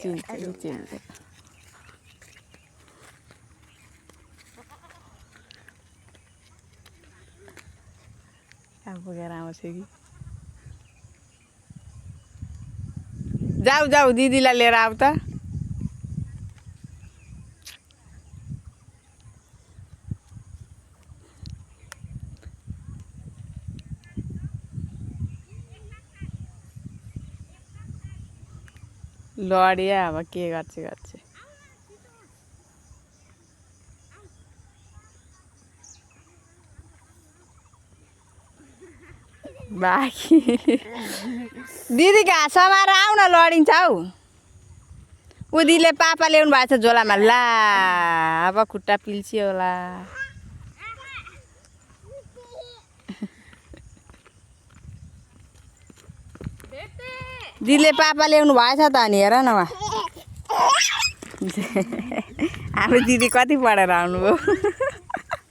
चिन्छ पुगेर आउँछ कि जाऊ जाऊ दिदीलाई लिएर आऊ त लडिया अब के गर्छ बाकी दिदी घाँस समाएर आऊ न लडिन्छ हौ उदीले पापा ल्याउनु भएको छ झोलामा ला अब खुट्टा पिल्सियो होला दिदीले पापा ल्याउनु भएछ त अनि हेर न हाम्रो दिदी कति पढेर आउनुभयो